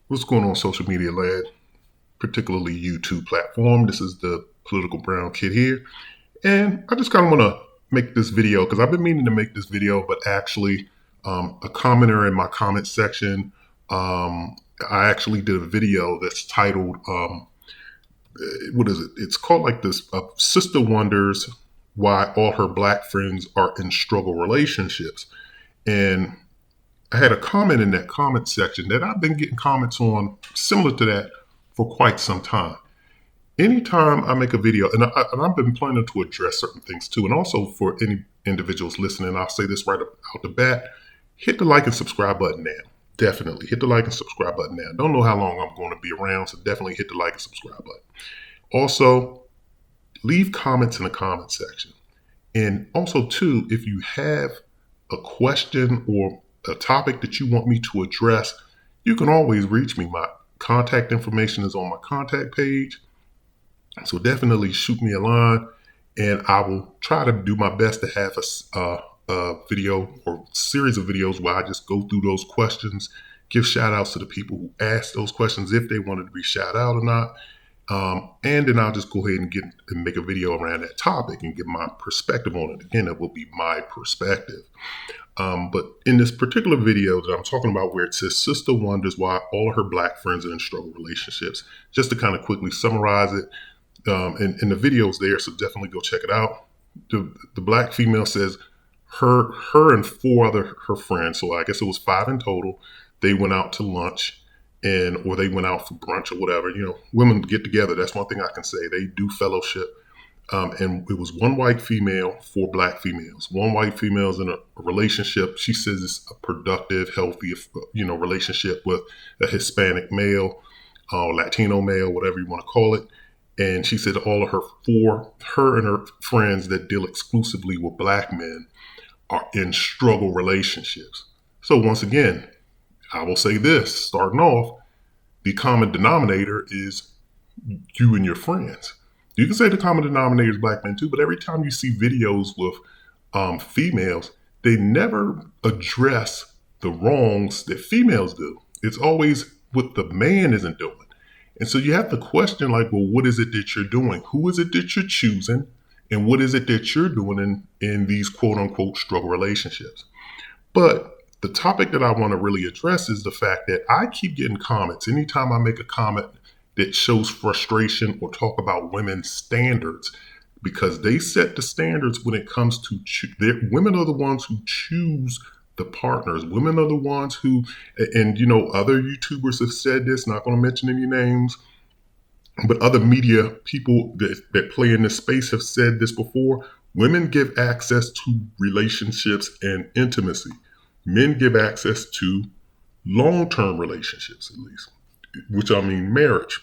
What's going on, social media land, particularly YouTube platform? This is the political brown kid here. And I just kind of want to make this video because I've been meaning to make this video, but actually, a commenter in my comment section, I actually did a video that's titled, what is it? It's called like this Sister Wonders Why All Her Black Friends Are in Struggle Relationships. And I had a comment in that comment section that I've been getting comments on similar to that for quite some time. Anytime I make a video, and I've been planning to address certain things too, and also for any individuals listening, I'll say this right out the bat: hit the like and subscribe button now. Definitely hit the like and subscribe button now. Don't know how long I'm going to be around, so definitely hit the like and subscribe button. Also, leave comments in the comment section. And also, too, if you have a question or a topic that you want me to address, you can always reach me. My contact information is on my contact page. So definitely shoot me a line, and I will try to do my best to have a video or series of videos where I just go through those questions, give shout outs to the people who asked those questions if they wanted to be shout out or not. And then I'll just go ahead and make a video around that topic and give my perspective on it. Again, it will be my perspective. But in this particular video that I'm talking about, where it says Sister wonders why all her black friends are in struggle relationships, just to kind of quickly summarize it, and the video's there, so definitely go check it out. The black female says her and four other her friends, so I guess it was five in total, they went out to lunch or they went out for brunch or whatever. Women get together. That's one thing I can say. They do fellowship. And it was one white female, four black females. One white female is in a relationship. She says it's a productive, healthy, relationship with a Hispanic male, Latino male, whatever you want to call it. And she said all of her and her friends that deal exclusively with black men are in struggle relationships. So once again, I will say this, starting off, the common denominator is you and your friends. You can say the common denominator is black men too, but every time you see videos with females, they never address the wrongs that females do. It's always what the man isn't doing. And so you have to question, like, well, what is it that you're doing? Who is it that you're choosing? And what is it that you're doing in these quote unquote struggle relationships? But the topic that I want to really address is the fact that I keep getting comments. Anytime I make a comment that shows frustration or talk about women's standards, because they set the standards when it comes to women are the ones who choose the partners. Women are the ones who, and other YouTubers have said this, not going to mention any names, but other media people that play in this space have said this before. Women give access to relationships and intimacy. Men give access to long-term relationships, at least, which I mean marriage.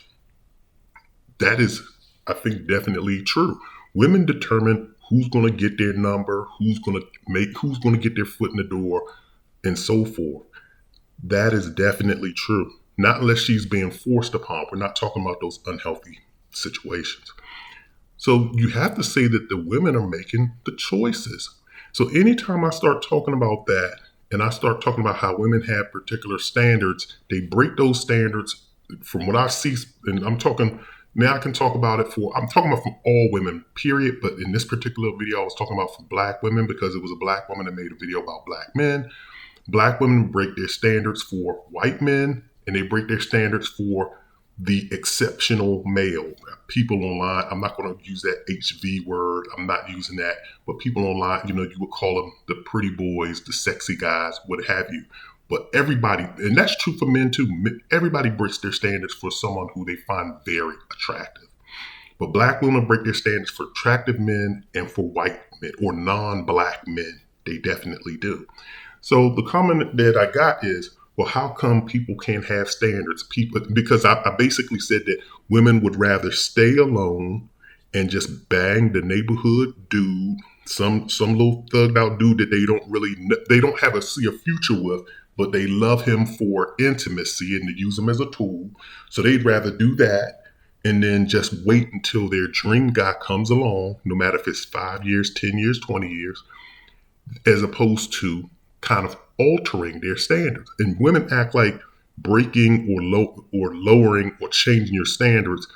That is, I think, definitely true. Women determine who's going to get their number, who's going to get their foot in the door, and so forth. That is definitely true. Not unless she's being forced upon. We're not talking about those unhealthy situations. So you have to say that the women are making the choices. So anytime I start talking about that, and I start talking about how women have particular standards, they break those standards from what I see, and I'm talking, now I can talk about it I'm talking about from all women, period. But in this particular video, I was talking about for black women because it was a black woman that made a video about black men. Black women break their standards for white men, and they break their standards for the exceptional male. People online, I'm not going to use that HV word. I'm not using that. But people online, you would call them the pretty boys, the sexy guys, what have you. But everybody, and that's true for men too, everybody breaks their standards for someone who they find very attractive. But black women break their standards for attractive men and for white men or non-black men. They definitely do. So the comment that I got is, well, how come people can't have standards? Because I basically said that women would rather stay alone and just bang the neighborhood dude, some little thugged out dude that they don't see a future with, but they love him for intimacy and to use him as a tool. So they'd rather do that and then just wait until their dream guy comes along, no matter if it's 5 years, 10 years, 20 years, as opposed to kind of altering their standards. And women act like breaking or lowering or changing your standards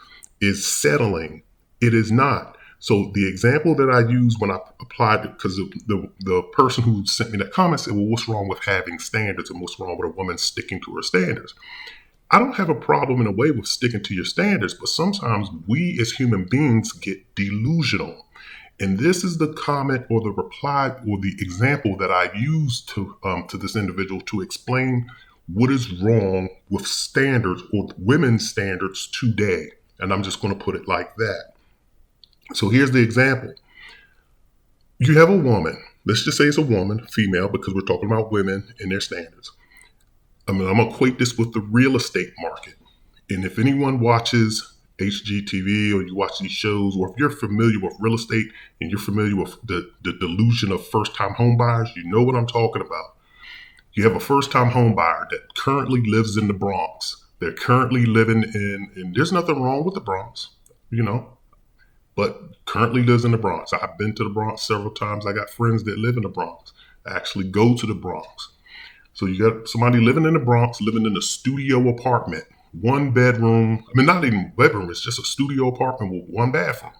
is settling. It is not. So the example that I used when I applied it, because the person who sent me that comment said, well, what's wrong with having standards and what's wrong with a woman sticking to her standards? I don't have a problem in a way with sticking to your standards, but sometimes we as human beings get delusional. And this is the comment or the reply or the example that I used to this individual to explain what is wrong with standards or women's standards today. And I'm just going to put it like that. So here's the example. You have a woman. Let's just say it's a woman, female, because we're talking about women and their standards. I'm going to equate this with the real estate market. And if anyone watches HGTV or you watch these shows, or if you're familiar with real estate and you're familiar with the delusion of first-time home buyers, you know what I'm talking about. You have a first-time home buyer that currently lives in the Bronx. They're currently living and there's nothing wrong with the Bronx, but currently lives in the Bronx. I've been to the Bronx several times. I got friends that live in the Bronx. I actually go to the Bronx. So you got somebody living in the Bronx, living in a studio apartment, 1 bedroom. I mean, not even a bedroom. It's just a studio apartment with 1 bathroom.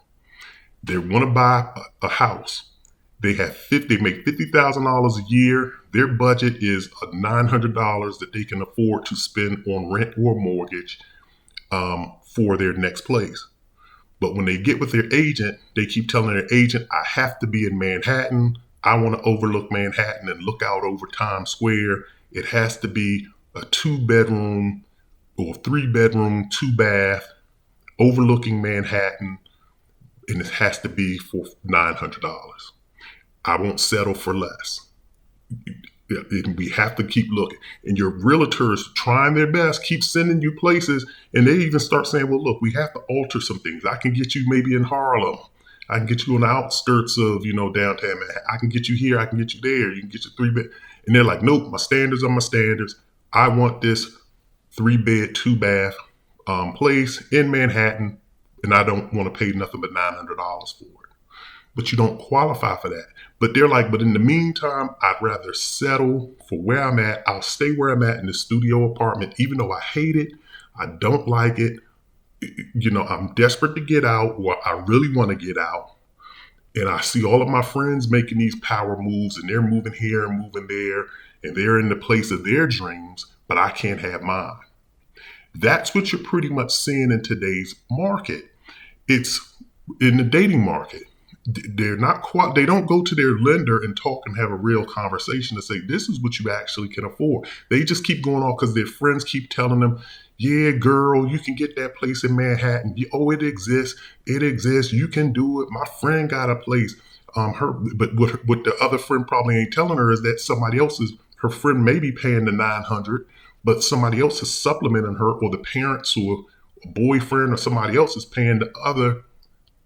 They want to buy a house. They make $50,000 a year. Their budget is $900 that they can afford to spend on rent or mortgage for their next place. But when they get with their agent, they keep telling their agent, I have to be in Manhattan. I want to overlook Manhattan and look out over Times Square. It has to be a 2-bedroom or 3-bedroom, 2-bath overlooking Manhattan. And it has to be for $900. I won't settle for less. We have to keep looking. And your realtor is trying their best, keep sending you places. And they even start saying, well, look, we have to alter some things. I can get you maybe in Harlem. I can get you on the outskirts of, downtown Manhattan. I can get you here. I can get you there. You can get your 3-bed. And they're like, nope, my standards are my standards. I want this 3-bed, 2-bath place in Manhattan. And I don't want to pay nothing but $900 for it. But you don't qualify for that. But they're like, but in the meantime, I'd rather settle for where I'm at. I'll stay where I'm at in the studio apartment, even though I hate it. I don't like it. I'm desperate to get out, or I really want to get out. And I see all of my friends making these power moves, and they're moving here and moving there, and they're in the place of their dreams, but I can't have mine. That's what you're pretty much seeing in today's market. It's in the dating market. They don't go to their lender and talk and have a real conversation to say, this is what you actually can afford. They just keep going off because their friends keep telling them, yeah, girl, you can get that place in Manhattan. Oh, it exists. It exists. You can do it. My friend got a place. But what the other friend probably ain't telling her is that her friend may be paying the $900, but somebody else is supplementing her, or the parents or a boyfriend or somebody else is paying the other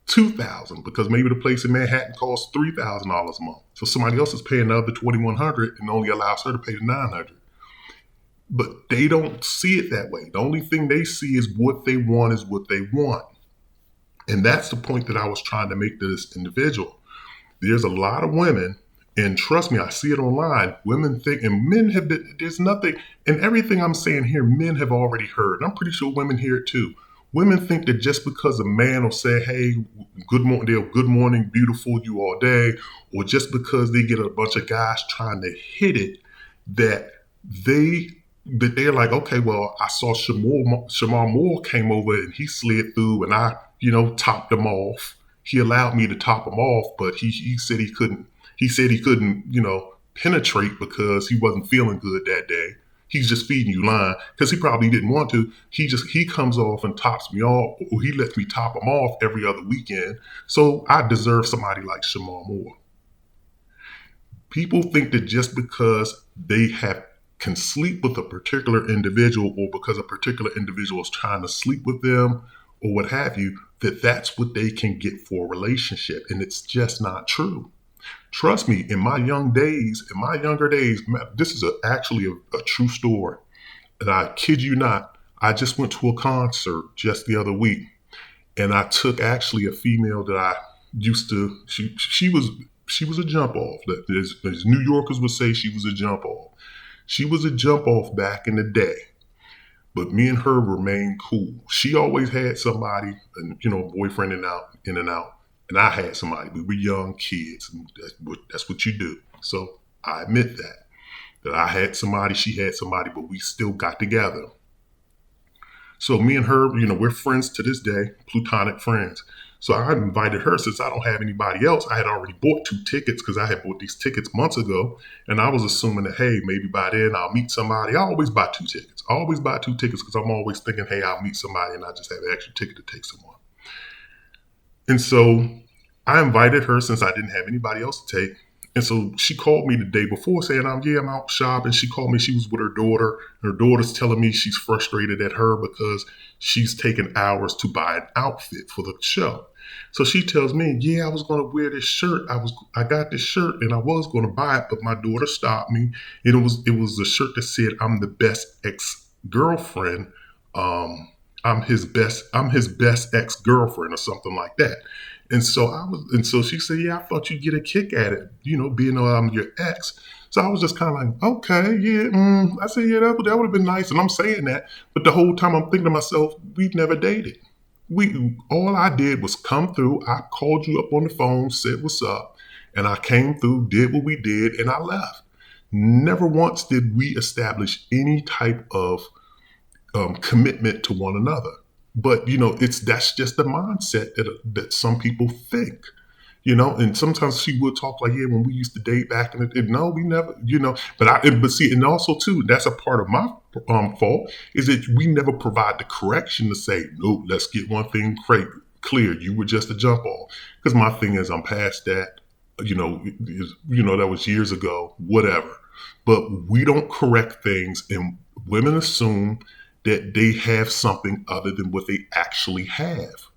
$2,000, because maybe the place in Manhattan costs $3,000 a month. So somebody else is paying the other $2,100 and only allows her to pay the $900. But they don't see it that way. The only thing they see is what they want is what they want. And that's the point that I was trying to make to this individual. There's a lot of women, and trust me, I see it online. Women think, and men have been, there's nothing, and everything I'm saying here, men have already heard. And I'm pretty sure women hear it too. Women think that just because a man will say, hey, good morning, beautiful, you all day, or just because they get a bunch of guys trying to hit it, that they're like, okay, well, I saw Shamar Moore came over and he slid through and I, topped him off. He allowed me to top him off, but he said he couldn't, penetrate because he wasn't feeling good that day. He's just feeding you line because he probably didn't want to. He comes off and tops me off, or he lets me top him off every other weekend. So I deserve somebody like Shamar Moore. People think that just because they can sleep with a particular individual, or because a particular individual is trying to sleep with them or what have you, that that's what they can get for a relationship. And it's just not true. Trust me, in my younger days, this is actually a true story. And I kid you not, I just went to a concert just the other week. And I took actually a female that I used to, she was a jump off. As New Yorkers would say, she was a jump off. She was a jump off back in the day. But me and her remained cool. She always had somebody, and boyfriend in and out, and I had somebody. We were young kids, and that's what you do. So I admit that I had somebody, she had somebody, but we still got together. So me and her, we're friends to this day, platonic friends. So I invited her since I don't have anybody else. I had already bought 2 tickets because I had bought these tickets months ago. And I was assuming that, hey, maybe by then I'll meet somebody. I always buy 2 tickets. I always buy 2 tickets because I'm always thinking, hey, I'll meet somebody and I just have an extra ticket to take someone. And so I invited her since I didn't have anybody else to take. And so she called me the day before saying, I'm out shopping. She called me, she was with her daughter. Her daughter's telling me she's frustrated at her because she's taken hours to buy an outfit for the show. So she tells me, yeah, I was going to wear this shirt. I got this shirt and I was going to buy it, but my daughter stopped me. And it was a shirt that said, I'm the best ex-girlfriend. I'm his best ex-girlfriend or something like that. And so she said, yeah, I thought you'd get a kick at it, being I'm your ex. So I was just kind of like, okay, yeah. I said, yeah, that would have been nice. And I'm saying that, but the whole time I'm thinking to myself, we've never dated. All I did was come through. I called you up on the phone, said what's up, and I came through, did what we did, and I left. Never once did we establish any type of commitment to one another. But that's just the mindset that some people think. And sometimes she would talk like, yeah, when we used to date back in the day. No, we never, but see, and also too, that's a part of my fault is that we never provide the correction to say, no, let's get one thing clear. You were just a jump off. Because my thing is, I'm past that. That was years ago, whatever. But we don't correct things, and women assume that they have something other than what they actually have.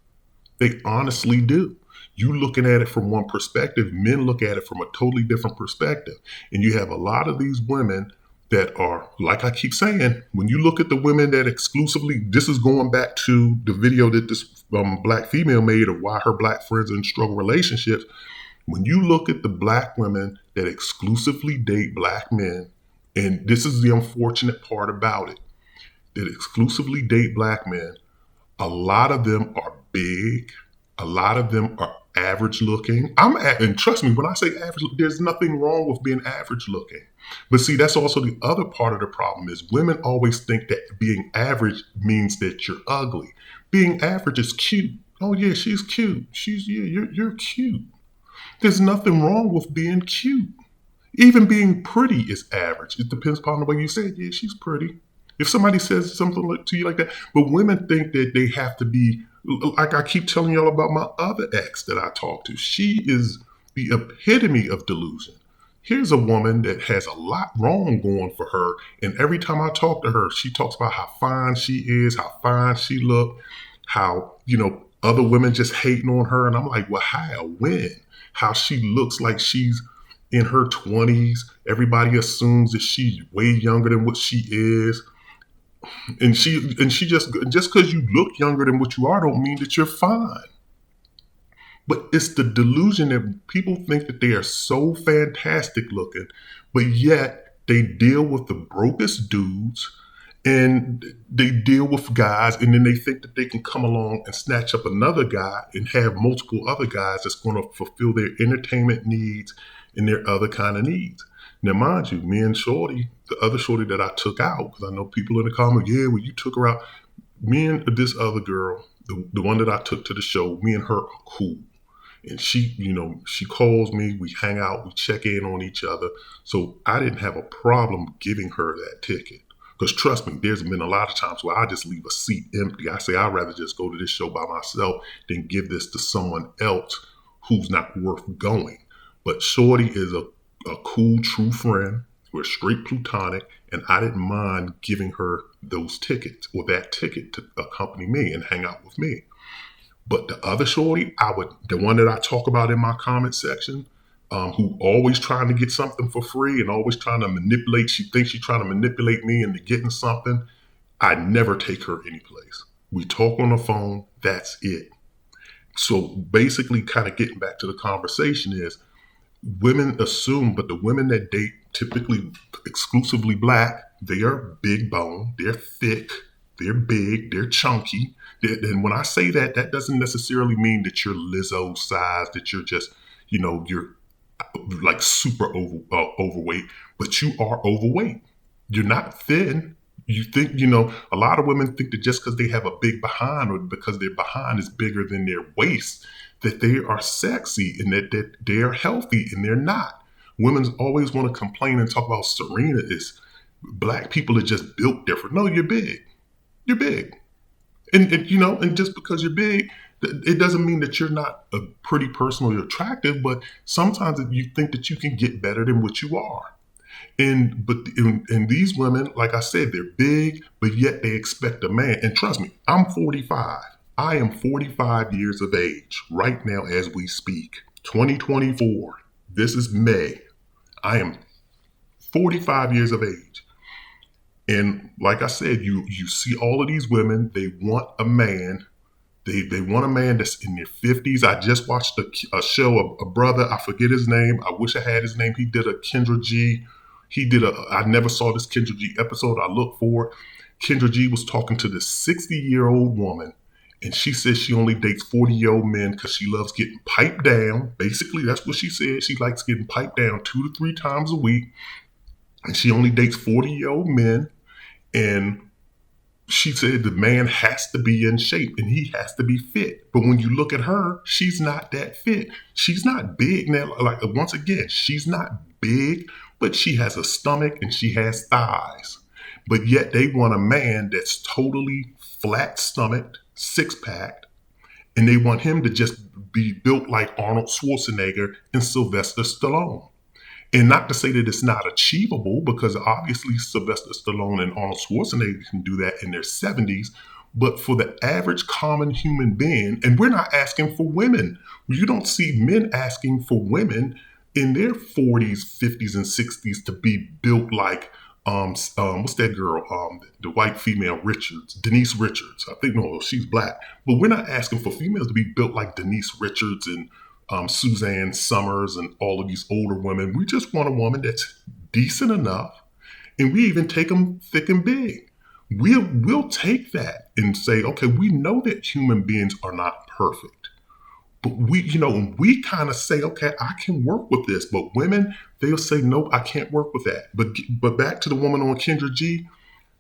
They honestly do. You looking at it from one perspective, men look at it from a totally different perspective. And you have a lot of these women that are, like I keep saying, when you look at the women that exclusively, this is going back to the video that this black female made of why her black friends are in struggle relationships. When you look at the black women that exclusively date black men, and this is the unfortunate part about it, that exclusively date black men, a lot of them are big. A lot of them are average looking. And trust me, when I say average, there's nothing wrong with being average looking. But see, that's also the other part of the problem is women always think that being average means that you're ugly. Being average is cute. Oh yeah, she's cute. You're cute. There's nothing wrong with being cute. Even being pretty is average. It depends upon the way you say it. Yeah, she's pretty. If somebody says something to you like that, but women think that they have to be, like I keep telling y'all about my other ex that I talked to. She is the epitome of delusion. Here's a woman that has a lot wrong going for her. And every time I talk to her, she talks about how fine she is, how fine she look, how, other women just hating on her. And I'm like, well, how? When? How she looks like she's in her 20s. Everybody assumes that she's way younger than what she is. And she just because you look younger than what you are don't mean that you're fine. But it's the delusion that people think that they are so fantastic looking, but yet they deal with the brokest dudes and they deal with guys, and then they think that they can come along and snatch up another guy and have multiple other guys that's going to fulfill their entertainment needs and their other kind of needs. Now, mind you, me and Shorty, the other Shorty that I took out, because I know people in the comments, yeah, well, you took her out. Me and this other girl, the one that I took to the show, me and her are cool. And she calls me, we hang out, we check in on each other. So I didn't have a problem giving her that ticket. Because trust me, there's been a lot of times where I just leave a seat empty. I say, I'd rather just go to this show by myself than give this to someone else who's not worth going. But Shorty is a cool, true friend. We're straight platonic. And I didn't mind giving her those tickets or that ticket to accompany me and hang out with me. But the other Shorty, the one that I talk about in my comment section, who always trying to get something for free and always trying to manipulate. She thinks she's trying to manipulate me into getting something. I never take her anyplace. We talk on the phone. That's it. So basically, kind of getting back to the conversation is women assume, but the women that date typically exclusively black, they are big bone. They're thick. they're big, they're chunky. And when I say that, that doesn't necessarily mean that you're Lizzo size, that you're just, you're like super overweight, but you are overweight. You're not thin. You think, a lot of women think that just because they have a big behind or because their behind is bigger than their waist, that they are sexy and that they are healthy, and they're not. Women always want to complain and talk about Serena is black people are just built different. No, you're big. You're big. And just because you're big, it doesn't mean that you're not a pretty person or you're attractive, but sometimes you think that you can get better than what you are. And these women, like I said, they're big, but yet they expect a man. And trust me, I'm 45. I am 45 years of age right now as we speak. 2024. This is May. I am 45 years of age. And like I said, you see all of these women, they want a man. They want a man that's in their 50s. I just watched a show, a brother, I forget his name. I wish I had his name. He did a Kindra G. I never saw this Kindra G episode. I looked for it. Kindra G was talking to this 60-year-old woman, and she says she only dates 40-year-old men because she loves getting piped down. Basically, that's what she said. She likes getting piped down 2 to 3 times a week, and she only dates 40-year-old men. And she said the man has to be in shape and he has to be fit. But when you look at her, she's not that fit. She's not big. Now, like, once again, she's not big, but she has a stomach and she has thighs. But yet they want a man that's totally flat stomached, six packed, and they want him to just be built like Arnold Schwarzenegger and Sylvester Stallone. And not to say that it's not achievable, because obviously Sylvester Stallone and Arnold Schwarzenegger can do that in their 70s. But for the average common human being, and we're not asking for women. You don't see men asking for women in their 40s, 50s, and 60s to be built like, what's that girl? The white female Richards, Denise Richards. I think, no, she's black. But we're not asking for females to be built like Denise Richards and Suzanne Summers and all of these older women. We just want a woman that's decent enough, and we even take them thick and big. We'll take that and say, okay, we know that human beings are not perfect, but we kind of say, okay, I can work with this. But women, they'll say, nope, I can't work with that. But back to the woman on Kindra G,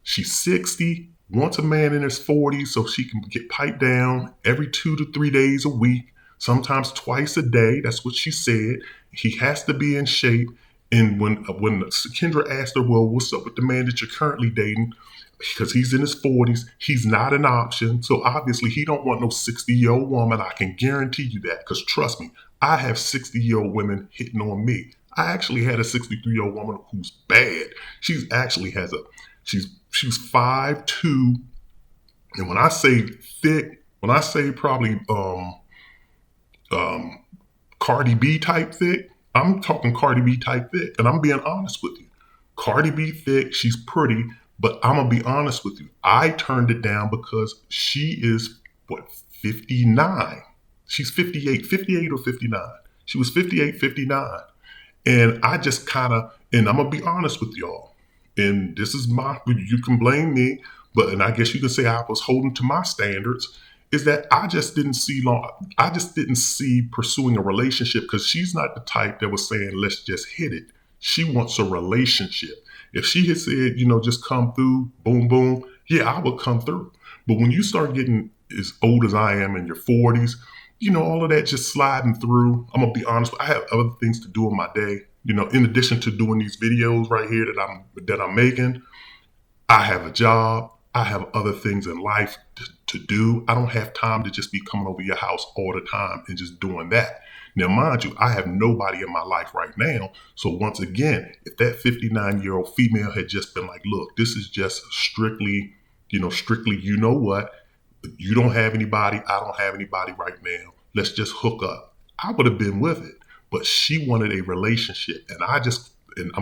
she's 60, wants a man in his 40s so she can get piped down every 2 to 3 days a week. Sometimes twice a day. That's what she said. He has to be in shape. And when Kindra asked her, well, what's up with the man that you're currently dating? Because he's in his 40s, he's not an option. So obviously he don't want no 60-year-old woman. I can guarantee you that. Because trust me, I have 60-year-old women hitting on me. I actually had a 63-year-old woman who's bad. She's 5'2". And when I say thick, when I say probably Cardi B type thick, I'm talking Cardi B type thick, and I'm being honest with you. Cardi B thick, she's pretty, but I'm gonna be honest with you. I turned it down because she is 59. She's 58 or 59. She was 58, 59. And I just and I'm gonna be honest with y'all. And this is you can blame me, and I guess you can say I was holding to my standards. Is that I just didn't see pursuing a relationship, because she's not the type that was saying, let's just hit it. She wants a relationship. If she had said, just come through, boom, boom, yeah, I would come through. But when you start getting as old as I am in your 40s, all of that just sliding through, I'm going to be honest, I have other things to do in my day. In addition to doing these videos right here that I'm making, I have a job. I have other things in life to do. I don't have time to just be coming over your house all the time and just doing that. Now, mind you, I have nobody in my life right now. So once again, if that 59-year-old female had just been like, look, this is just strictly, you know what? You don't have anybody. I don't have anybody right now. Let's just hook up. I would have been with it. But she wanted a relationship. And I'm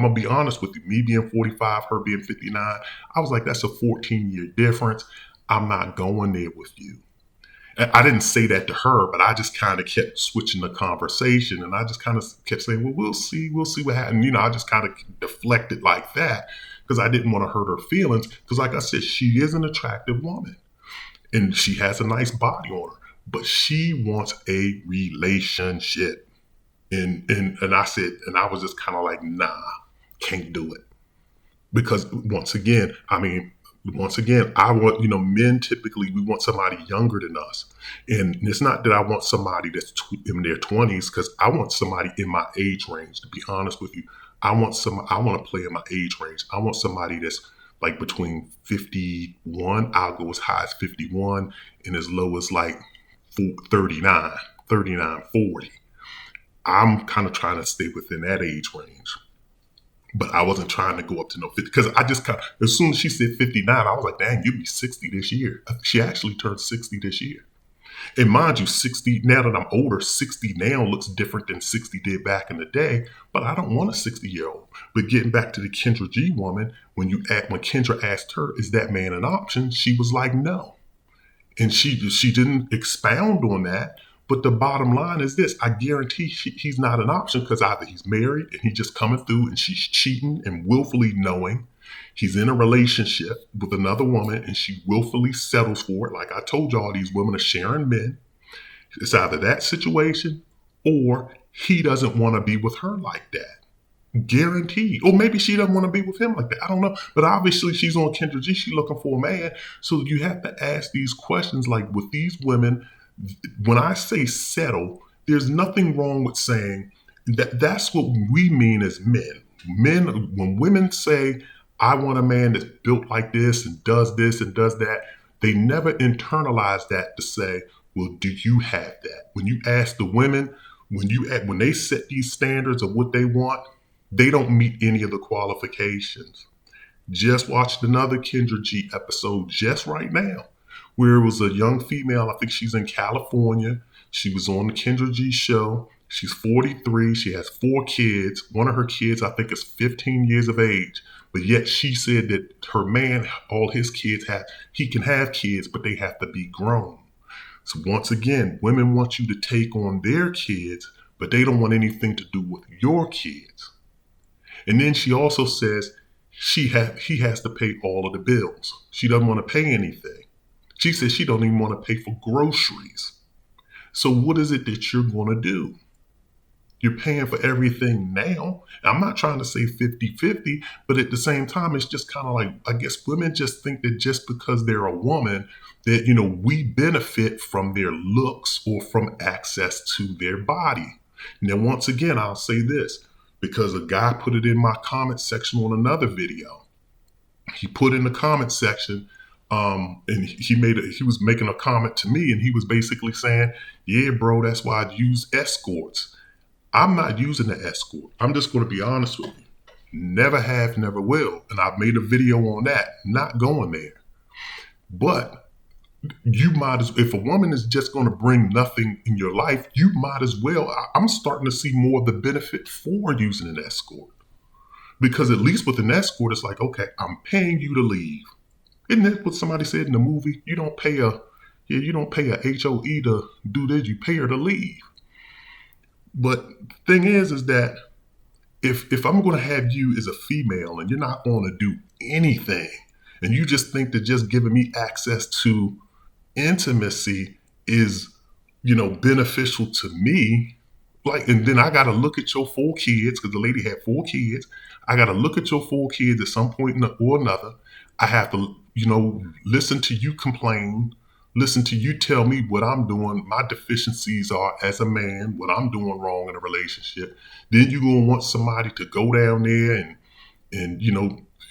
going to be honest with you, me being 45, her being 59, I was like, that's a 14-year difference. I'm not going there with you. And I didn't say that to her, but I just kind of kept switching the conversation. And I just kind of kept saying, well, we'll see what happens. I just kind of deflected like that, because I didn't want to hurt her feelings. Because like I said, she is an attractive woman and she has a nice body on her, but she wants a relationship. And I said, and I was just kind of like, nah, can't do it. Because once again, I want, men typically, we want somebody younger than us. And it's not that I want somebody that's in their 20s, because I want somebody in my age range, to be honest with you. I want to play in my age range. I want somebody that's like between 51, I'll go as high as 51 and as low as like 39, 39, 40. I'm kind of trying to stay within that age range. But I wasn't trying to go up to no 50, because I just kind of, as soon as she said 59, I was like, dang, you'd be 60 this year. She actually turned 60 this year. And mind you, 60, now that I'm older, 60 now looks different than 60 did back in the day, but I don't want a 60-year-old. But getting back to the Kindra G woman, when Kindra asked her, is that man an option? She was like, no. And she didn't expound on that. But the bottom line is this: I guarantee he's not an option, because either he's married and he's just coming through and she's cheating and willfully knowing he's in a relationship with another woman and she willfully settles for it. Like I told y'all, these women are sharing men. It's either that situation or he doesn't want to be with her like that. Guaranteed. Or maybe she doesn't want to be with him like that. I don't know. But obviously she's on Kindra G. She's looking for a man. So you have to ask these questions, like with these women. When I say settle, there's nothing wrong with saying that. That's what we mean as men. When women say, I want a man that's built like this and does that, they never internalize that to say, well, do you have that? When you ask the women, when they set these standards of what they want, they don't meet any of the qualifications. Just watched another Kindra G episode just right now, where it was a young female. I think she's in California. She was on the Kindra G show. She's 43. She has 4 kids. One of her kids, I think, is 15 years of age. But yet she said that her man, all his kids he can have kids, but they have to be grown. So once again, women want you to take on their kids, but they don't want anything to do with your kids. And then she also says he has to pay all of the bills. She doesn't want to pay anything. She says she don't even want to pay for groceries. So what is it that you're going to do? You're paying for everything now. I'm not trying to say 50-50, but at the same time, it's just kind of like, I guess women just think that just because they're a woman, that, we benefit from their looks or from access to their body. Now, once again, I'll say this, because a guy put it in my comment section on another video. He put in the comment section, and he was making a comment to me, and he was basically saying, yeah, bro, that's why I use escorts. I'm not using an escort. I'm just going to be honest with you. Never have, never will. And I've made a video on that. Not going there. But you might as, if a woman is just going to bring nothing in your life, you might as well. I'm starting to see more of the benefit for using an escort. Because at least with an escort, it's like, okay, I'm paying you to leave. Isn't that what somebody said in the movie? You don't pay a HOE to do this. You pay her to leave. But the thing is that if I'm going to have you as a female and you're not going to do anything, and you just think that just giving me access to intimacy is, beneficial to me, like, and then I got to look at your 4 kids, because the lady had 4 kids. I got to look at your 4 kids at some point or another. I have to, listen to you complain, listen to you tell me what I'm doing, my deficiencies are as a man, what I'm doing wrong in a relationship. Then you're going to want somebody to go down there and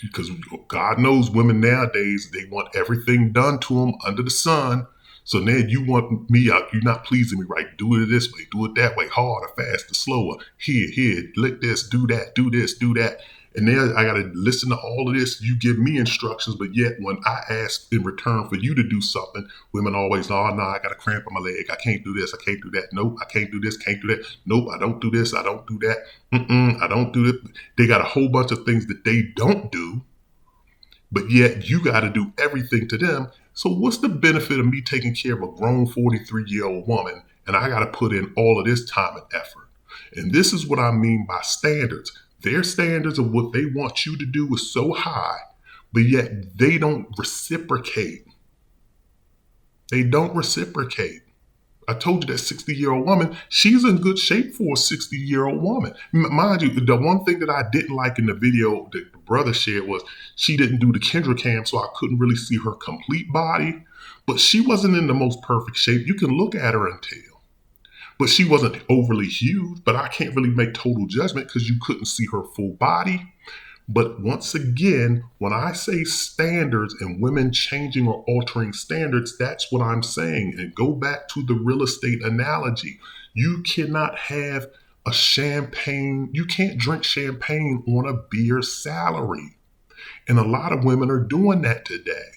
because God knows women nowadays, they want everything done to them under the sun. So then you want me out, you're not pleasing me right. Do it this way, do it that way, harder, faster, slower. Here, lick this, do that, do this, do that. And then I got to listen to all of this. You give me instructions, but yet when I ask in return for you to do something, women always, oh, no, I got a cramp in my leg. I can't do this. I can't do that. Nope, I can't do this. Can't do that. Nope, I don't do this. I don't do that. I don't do it. They got a whole bunch of things that they don't do, but yet you got to do everything to them. So what's the benefit of me taking care of a grown 43-year-old woman, and I got to put in all of this time and effort? And this is what I mean by standards. Their standards of what they want you to do is so high, but yet they don't reciprocate. They don't reciprocate. I told you that 60-year-old woman, she's in good shape for a 60-year-old woman. Mind you, the one thing that I didn't like in the video that the brother shared was she didn't do the Kindra cam, so I couldn't really see her complete body. But she wasn't in the most perfect shape. You can look at her and tell. But she wasn't overly huge, but I can't really make total judgment because you couldn't see her full body. But once again, when I say standards and women changing or altering standards, that's what I'm saying. And go back to the real estate analogy. You cannot have a champagne, you can't drink champagne on a beer salary. And a lot of women are doing that today.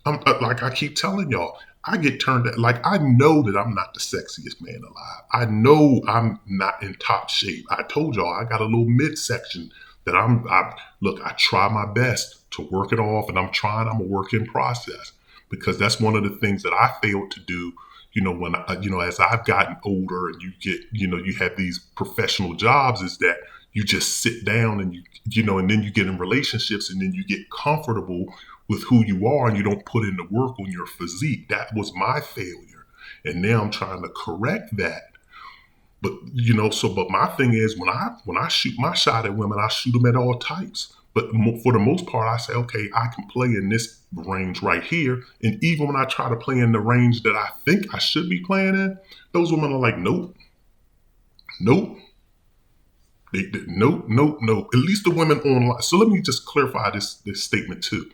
Like I keep telling y'all, I get turned at, like I know that I'm not the sexiest man alive. I know I'm not in top shape. I told y'all I got a little midsection that look, I try my best to work it off, and I'm a work in process, because that's one of the things that I failed to do. When as I've gotten older and you get, you have these professional jobs, is that you just sit down and and then you get in relationships and then you get comfortable with who you are and you don't put in the work on your physique. That was my failure. And now I'm trying to correct that. But but my thing is, when I shoot my shot at women, I shoot them at all types. But for the most part, I say, okay, I can play in this range right here. And even when I try to play in the range that I think I should be playing in, those women are like, nope, nope. Nope, nope, nope. At least the women online. So let me just clarify this statement too.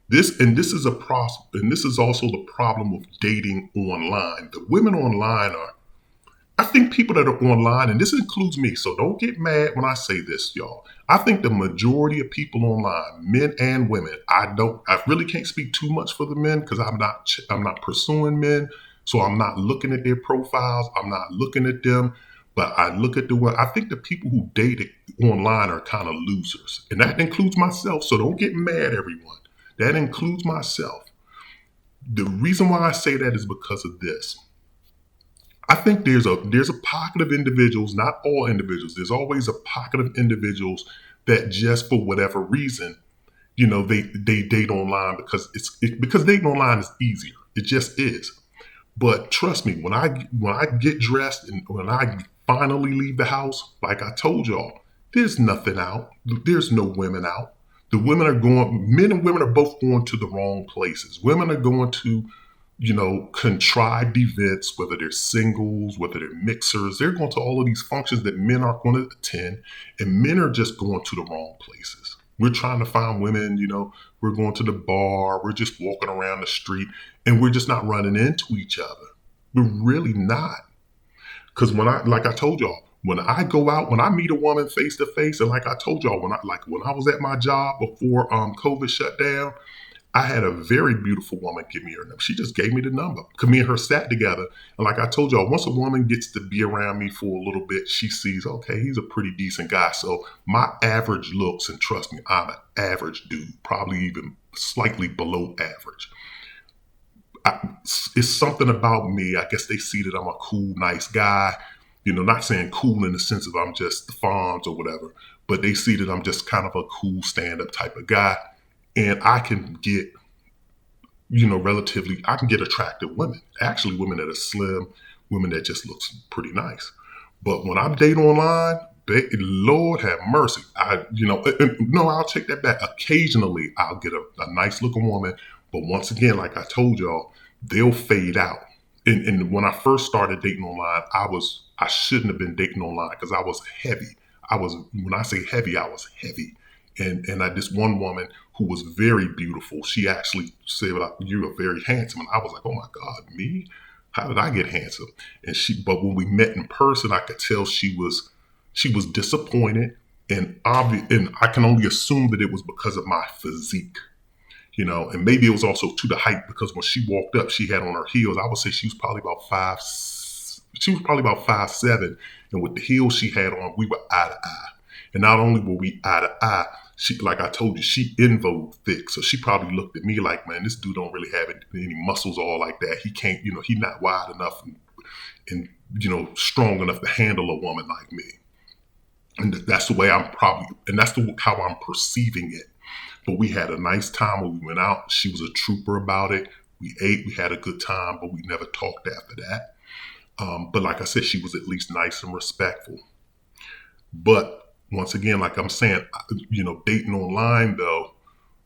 This is a problem, and this is also the problem of dating online. The women online are, I think people that are online, and this includes me, so don't get mad when I say this, y'all. I think the majority of people online, men and women, I really can't speak too much for the men because I'm not pursuing men, so I'm not looking at their profiles, I'm not looking at them, but I look at I think the people who date online are kind of losers, and that includes myself. So don't get mad, everyone. That includes myself. The reason why I say that is because of this. I think there's a pocket of individuals, not all individuals. There's always a pocket of individuals that just for whatever reason, they date online because dating online is easier. It just is. But trust me, when I get dressed and when I finally leave the house, like I told y'all, there's nothing out. There's no women out. The women are men and women are both going to the wrong places. Women are going to contrived events, whether they're singles, whether they're mixers. They're going to all of these functions that men aren't going to attend, and men are just going to the wrong places. We're trying to find women, we're going to the bar, we're just walking around the street, and we're just not running into each other. We're really not. Because like I told y'all, when I go out, when I meet a woman face to face, and like I told y'all, when I was at my job before COVID shut down, I had a very beautiful woman give me her number. She just gave me the number. Because me and her sat together. And like I told y'all, once a woman gets to be around me for a little bit, she sees, okay, he's a pretty decent guy. So my average looks, and trust me, I'm an average dude, probably even slightly below average. It's something about me. I guess they see that I'm a cool, nice guy. Not saying cool in the sense of I'm just the Fonz or whatever, but they see that I'm just kind of a cool stand-up type of guy. And I can get, I can get attractive women. Actually, women that are slim, women that just looks pretty nice. But when I date online, Lord have mercy. No, I'll take that back. Occasionally, I'll get a nice looking woman. But once again, like I told y'all, they'll fade out. And when I first started dating online, I shouldn't have been dating online because I was heavy. When I say heavy, I was heavy. And this one woman who was very beautiful, she actually said, "You are very handsome." And I was like, "Oh my God, me? How did I get handsome?" But when we met in person, I could tell she was disappointed, and I can only assume that it was because of my physique. And maybe it was also to the height, because when she walked up, she had on her heels. I would say she was probably about 5'7", and with the heels she had on, we were eye to eye. And not only were we eye to eye, she, like I told you, she invoed thick. So she probably looked at me like, man, this dude don't really have any muscles all like that. He can't, he's not wide enough and strong enough to handle a woman like me. And that's the way how I'm perceiving it. But we had a nice time when we went out. She was a trooper about it. We ate, we had a good time, but we never talked after that. But like I said, she was at least nice and respectful. But once again, like I'm saying, dating online though,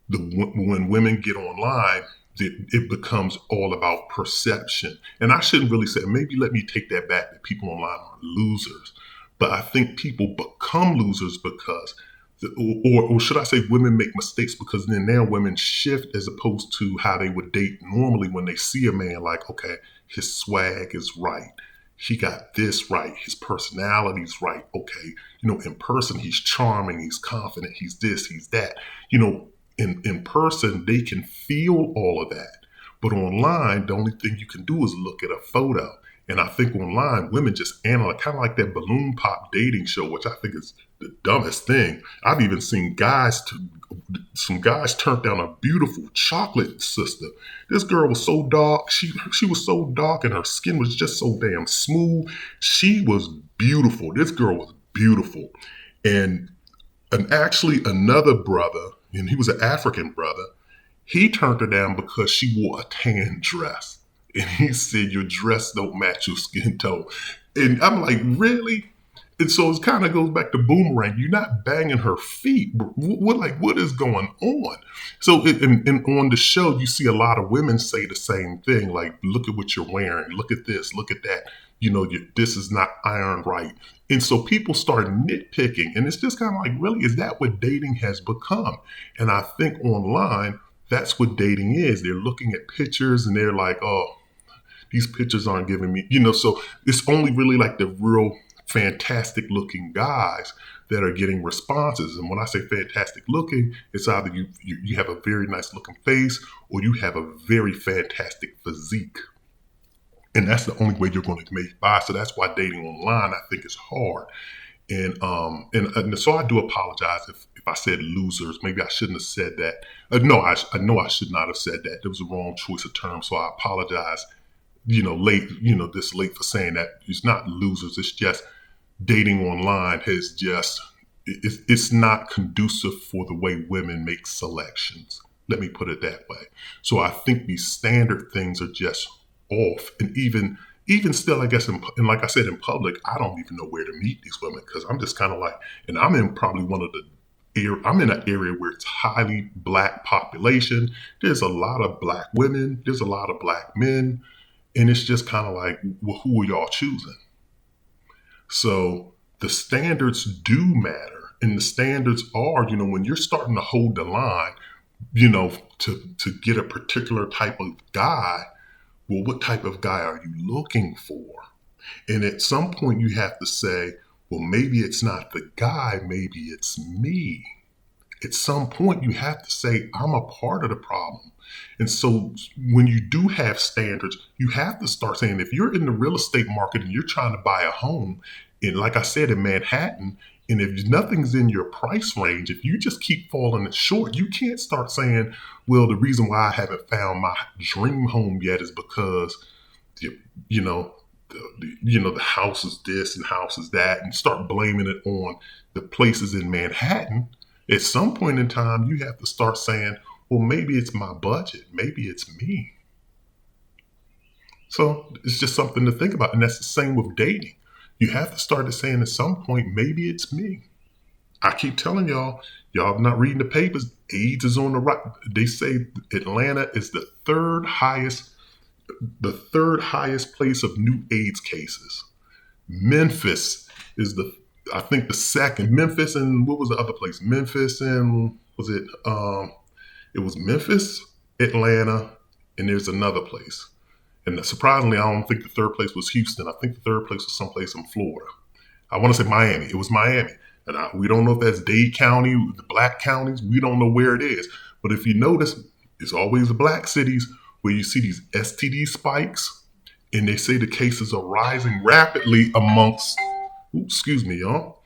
when women get online, it becomes all about perception. And I shouldn't really say, maybe let me take that back, that people online are losers. But I think people become losers because, or should I say, women make mistakes because then now women shift as opposed to how they would date normally when they see a man like, okay, his swag is right. He got this right. His personality's right. Okay. In person, he's charming. He's confident. He's this, he's that. You know, in person, they can feel all of that. But online, the only thing you can do is look at a photo. And I think online, women just analyze, kind of like that balloon pop dating show, which I think is the dumbest thing. I've even seen some guys turned down a beautiful chocolate sister. This girl was so dark. She was so dark and her skin was just so damn smooth. She was beautiful. This girl was beautiful. And actually another brother, and he was an African brother, he turned her down because she wore a tan dress. And he said, your dress don't match your skin tone. And I'm like, really? And so it kind of goes back to boomerang. You're not banging her feet. What is going on? So and on the show, you see a lot of women say the same thing. Like, look at what you're wearing. Look at this. Look at that. This is not ironed right. And so people start nitpicking. And it's just kind of like, really, is that what dating has become? And I think online, that's what dating is. They're looking at pictures and they're like, oh, these pictures aren't giving me, so it's only really like the real fantastic looking guys that are getting responses. And when I say fantastic looking, it's either you have a very nice looking face or you have a very fantastic physique. And that's the only way you're going to make it by. So that's why dating online, I think, is hard. And so I do apologize if I said losers. Maybe I shouldn't have said that. No, I know I should not have said that. It was the wrong choice of term. So I apologize this late for saying that. It's not losers. It's just dating online has just, it's not conducive for the way women make selections. Let me put it that way. So I think these standard things are just off. And even still, I guess, and like I said, in public, I don't even know where to meet these women because I'm just kind of like, and I'm in probably I'm in an area where it's highly black population. There's a lot of black women. There's a lot of black men. And it's just kind of like, well, who are y'all choosing? So the standards do matter. And the standards are, when you're starting to hold the line, to get a particular type of guy, well, what type of guy are you looking for? And at some point you have to say, well, maybe it's not the guy, maybe it's me. At some point you have to say, I'm a part of the problem. And so when you do have standards, you have to start saying, if you're in the real estate market and you're trying to buy a home, and like I said, in Manhattan, and if nothing's in your price range, if you just keep falling short, you can't start saying, well, the reason why I haven't found my dream home yet is because, the house is this and house is that, and start blaming it on the places in Manhattan. At some point in time, you have to start saying, well, maybe it's my budget. Maybe it's me. So it's just something to think about. And that's the same with dating. You have to start saying at some point, maybe it's me. I keep telling y'all not reading the papers. AIDS is on the right. They say Atlanta is the third highest place of new AIDS cases. Memphis is I think the second. Memphis, and what was the other place? Memphis, and was it it was Memphis, Atlanta, and there's another place. And surprisingly, I don't think the third place was Houston. I think the third place was someplace in Florida. I want to say Miami. It was Miami. And we don't know if that's Dade County, the black counties. We don't know where it is. But if you notice, it's always the black cities where you see these STD spikes. And they say the cases are rising rapidly amongst, excuse me, y'all.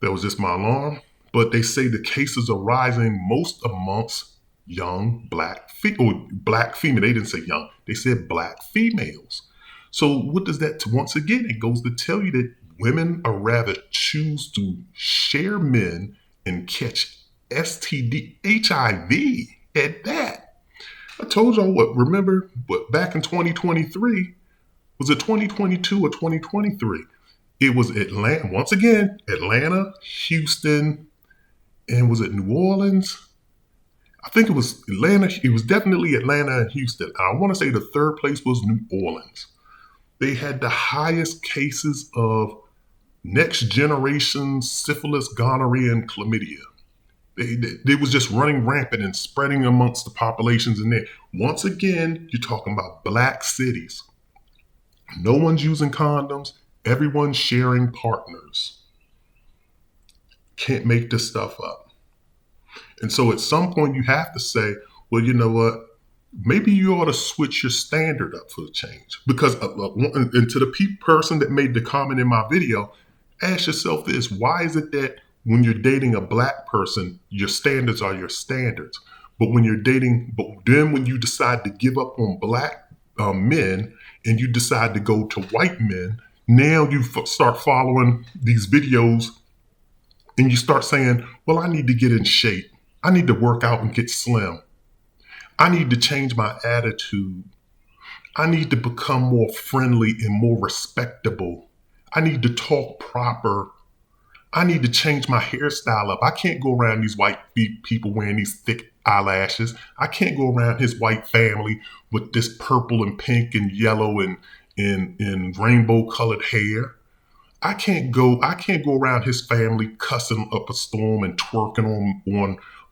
That was just my alarm. But they say the cases are rising most amongst young black female. They didn't say young. They said black females. So what does that, once again, it goes to tell you that women are rather choose to share men and catch STD, HIV at that. I told y'all remember what, back in 2023, was it 2022 or 2023? It was Atlanta, once again, Atlanta, Houston, and was it New Orleans? I think it was Atlanta. It was definitely Atlanta and Houston. I want to say the third place was New Orleans. They had the highest cases of next generation syphilis, gonorrhea, and chlamydia. They was just running rampant and spreading amongst the populations in there. Once again, you're talking about black cities. No one's using condoms. Everyone's sharing partners. Can't make this stuff up. And so at some point you have to say, well, you know what? Maybe you ought to switch your standard up for a change. Because, and to the person that made the comment in my video, ask yourself this: why is it that when you're dating a black person, your standards are your standards, but when then when you decide to give up on black men and you decide to go to white men, now you start following these videos and you start saying, well, I need to get in shape. I need to work out and get slim. I need to change my attitude. I need to become more friendly and more respectable. I need to talk proper. I need to change my hairstyle up. I can't go around these white people wearing these thick eyelashes. I can't go around his white family with this purple and pink and yellow and rainbow colored hair. I can't go around his family cussing up a storm and twerking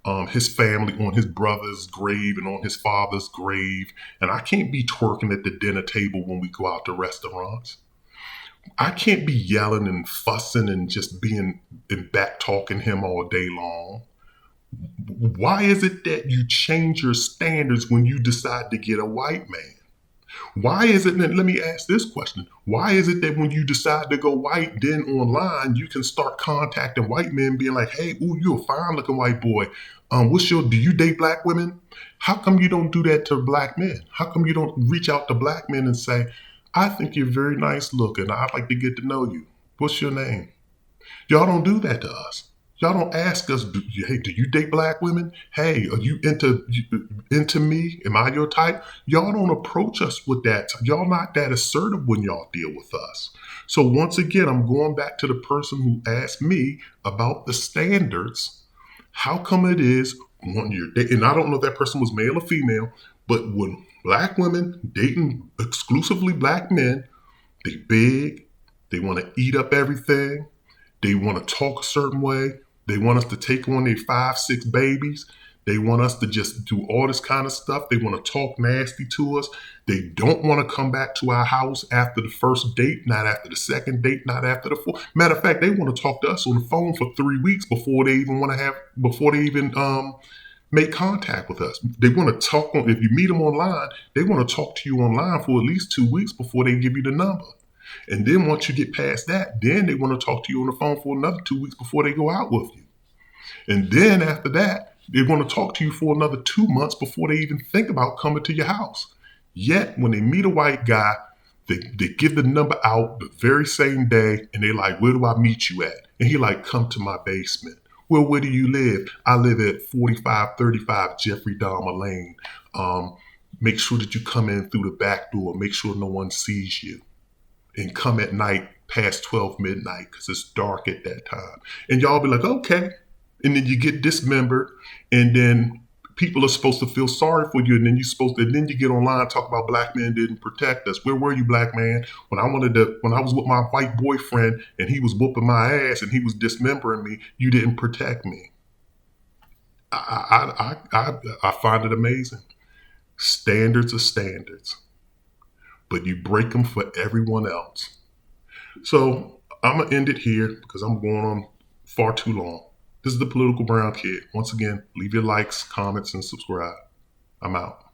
on his family, on his brother's grave and on his father's grave. And I can't be twerking at the dinner table when we go out to restaurants. I can't be yelling and fussing and just being and back talking him all day long. Why is it that you change your standards when you decide to get a white man? Why is it that, let me ask this question, why is it that when you decide to go white, then online, you can start contacting white men being like, hey, ooh, you're a fine looking white boy. Do you date black women? How come you don't do that to black men? How come you don't reach out to black men and say, I think you're very nice looking. I'd like to get to know you. What's your name? Y'all don't do that to us. Y'all don't ask us, hey, do you date black women? Hey, are you into me? Am I your type? Y'all don't approach us with that. Y'all not that assertive when y'all deal with us. So once again, I'm going back to the person who asked me about the standards. How come it is when you're dating, and I don't know if that person was male or female, but when black women dating exclusively black men, they big, they want to eat up everything, they want to talk a certain way, they want us to take on their 5, 6 babies, they want us to just do all this kind of stuff, they want to talk nasty to us, they don't want to come back to our house after the first date, not after the second date, not after the fourth. Matter of fact, they want to talk to us on the phone for 3 weeks before they even make contact with us. They want to talk if you meet them online, they want to talk to you online for at least 2 weeks before they give you the number. And then once you get past that, then they want to talk to you on the phone for another 2 weeks before they go out with you. And then after that, they want to talk to you for another 2 months before they even think about coming to your house. Yet when they meet a white guy, they give the number out the very same day and they like, where do I meet you at? And he like, come to my basement. Well, where do you live? I live at 4535 Jeffrey Dahmer Lane. Make sure that you come in through the back door. Make sure no one sees you. And come at night past 12 midnight because it's dark at that time. And y'all be like, okay. And then you get dismembered and then people are supposed to feel sorry for you. And then then you get online and talk about black men didn't protect us. Where were you, black man? When I was with my white boyfriend and he was whooping my ass and he was dismembering me, you didn't protect me. I find it amazing. Standards are standards, but you break them for everyone else. So I'm going to end it here because I'm going on far too long. This is the Political Brown Kid. Once again, leave your likes, comments, and subscribe. I'm out.